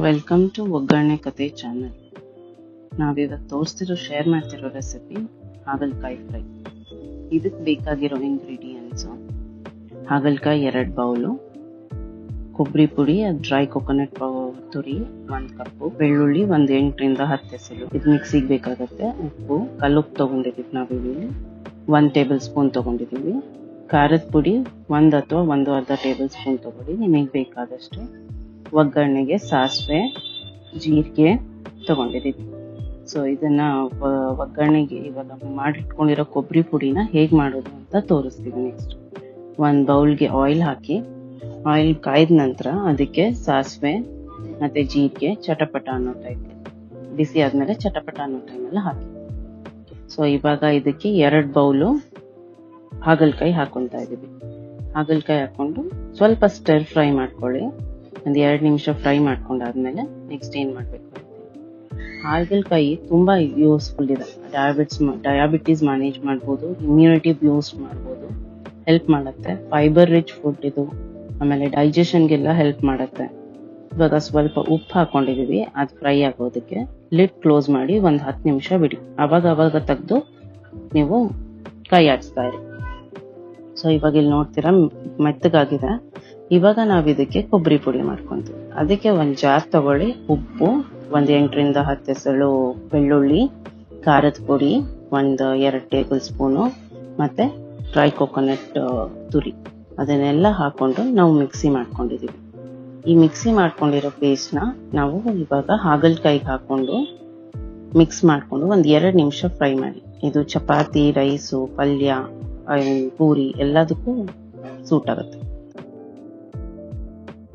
Welcome to ಒಗ್ಗರಣೆ ಕತೆ channel. ನಾವಿವತ್ತು ಶೇರ್ ಮಾಡ್ತಿರೋ ರೆಸಿಪಿ ಹಾಗಲಕಾಯಿ ಫ್ರೈ. ಇದಕ್ಕೆ ಬೇಕಾಗಿರೋ ಇಂಗ್ರೀಡಿಯೆಂಟ್ಸು: ಹಾಗಲಕಾಯಿ 2 ಬೌಲು, ಕೊಬ್ಬರಿ ಪುಡಿ ಡ್ರೈ ಕೊಕೊನಟ್ ತುರಿ 1 ಕಪ್ಪು, ಬೆಳ್ಳುಳ್ಳಿ 8 ರಿಂದ 10 ಎಸಳು. ಇದು ಮಿಕ್ಸಿಗೆ ಬೇಕಾಗುತ್ತೆ. ಉಪ್ಪು, ಕಲ್ಲುಪ್ಪು ತೊಗೊಂಡಿದ್ದೀವಿ ನಾವಿಲ್ಲಿ 1 ಟೇಬಲ್ ಸ್ಪೂನ್ ತೊಗೊಂಡಿದ್ದೀವಿ. ಖಾರದ ಪುಡಿ 1 ಅಥವಾ 1.5 ಟೇಬಲ್ ಸ್ಪೂನ್ ತೊಗೊಳ್ಳಿ, ನಿಮಗೆ ಬೇಕಾದಷ್ಟು. ಒಗ್ಗರಣೆಗೆ ಸಾಸಿವೆ, ಜೀರಿಗೆ ತಗೊಂಡಿದ್ದೀವಿ. ಸೊ ಇದನ್ನ ಒಗ್ಗರಣೆಗೆ ಇವಾಗ ಮಾಡಿಟ್ಕೊಂಡಿರೋ ಕೊಬ್ಬರಿ ಪುಡಿನ ಹೇಗೆ ಮಾಡೋದು ಅಂತ ತೋರಿಸ್ತೀವಿ. ನೆಕ್ಸ್ಟ್ 1 ಬೌಲ್ಗೆ ಆಯಿಲ್ ಹಾಕಿ, ಆಯಿಲ್ ಕಾಯ್ದ ನಂತರ ಅದಕ್ಕೆ ಸಾಸಿವೆ ಮತ್ತೆ ಜೀರಿಗೆ ಚಟಪಟ ಅನ್ನೋ ಟೈಪ್, ಬಿಸಿ ಆದ್ಮೇಲೆ ಚಟಪಟ ಅನ್ನೋ ಟೈಮೆಲ್ಲ ಹಾಕಿ. ಸೊ ಇವಾಗ ಇದಕ್ಕೆ 2 ಬೌಲು ಹಾಗಲಕಾಯಿ ಹಾಕೊಂತ ಇದೀವಿ. ಹಾಗಲಕಾಯಿ ಹಾಕೊಂಡು ಸ್ವಲ್ಪ ಸ್ಟರ್ ಫ್ರೈ ಮಾಡ್ಕೊಳ್ಳಿ. 2 ನಿಮಿಷ ಫ್ರೈ ಮಾಡ್ಕೊಂಡಾದ್ಮೇಲೆ ನೆಕ್ಸ್ಟ್ ಏನ್ ಮಾಡ್ಬೇಕು. ಹಾಗಲಕಾಯಿ ತುಂಬಾ ಯೂಸ್ಫುಲ್ ಇದೆ. ಡಯಾಬಿಟೀಸ್ ಮ್ಯಾನೇಜ್ ಮಾಡ್ಬೋದು, ಇಮ್ಯುನಿಟಿ ಬೂಸ್ಟ್ ಮಾಡ್ಬೋದು, ಹೆಲ್ಪ್ ಮಾಡುತ್ತೆ. ಫೈಬರ್ ರಿಚ್ ಫುಡ್ ಇದು. ಆಮೇಲೆ ಡೈಜೆಷನ್ಗೆಲ್ಲ ಹೆಲ್ಪ್ ಮಾಡುತ್ತೆ. ಇವಾಗ ಸ್ವಲ್ಪ ಉಪ್ಪು ಹಾಕೊಂಡಿದೀವಿ, ಅದು ಫ್ರೈ ಆಗೋದಕ್ಕೆ. ಲಿಡ್ ಕ್ಲೋಸ್ ಮಾಡಿ 10 ನಿಮಿಷ ಬಿಡಿ. ಅವಾಗ ತೆಗೆದು ನೀವು ಕೈ ಆಡಿಸ್ತಾ ಇರಿ. ಸೊ ಇವಾಗ ಇಲ್ಲಿ ನೋಡ್ತೀರಾ ಮೆತ್ತಗಾಗಿದೆ. ಇವಾಗ ನಾವ್ ಇದಕ್ಕೆ ಕೊಬ್ಬರಿ ಪುಡಿ ಮಾಡ್ಕೊಂತೀವಿ. ಅದಕ್ಕೆ 1 ಜಾರ್ ತಗೊಳ್ಳಿ. ಉಪ್ಪು, 8 ರಿಂದ 10 ಎಸಳು ಬೆಳ್ಳುಳ್ಳಿ, ಖಾರದ ಪುಡಿ 2 ಟೇಬಲ್ ಸ್ಪೂನು, ಮತ್ತೆ ಡ್ರೈ ಕೊಕೊನಟ್ ತುರಿ, ಅದನ್ನೆಲ್ಲ ಹಾಕೊಂಡು ನಾವು ಮಿಕ್ಸಿ ಮಾಡ್ಕೊಂಡಿದೀವಿ. ಈ ಮಿಕ್ಸಿ ಮಾಡ್ಕೊಂಡಿರೋ ಪೇಸ್ಟ್ನ ನಾವು ಇವಾಗ ಹಾಗಲಕಾಯಿಗೆ ಹಾಕೊಂಡು ಮಿಕ್ಸ್ ಮಾಡ್ಕೊಂಡು 2 ನಿಮಿಷ ಫ್ರೈ ಮಾಡಿ. ಇದು ಚಪಾತಿ, ರೈಸು, ಪಲ್ಯ, ಪೂರಿ ಎಲ್ಲದಕ್ಕೂ ಸೂಟ್ ಆಗುತ್ತೆ.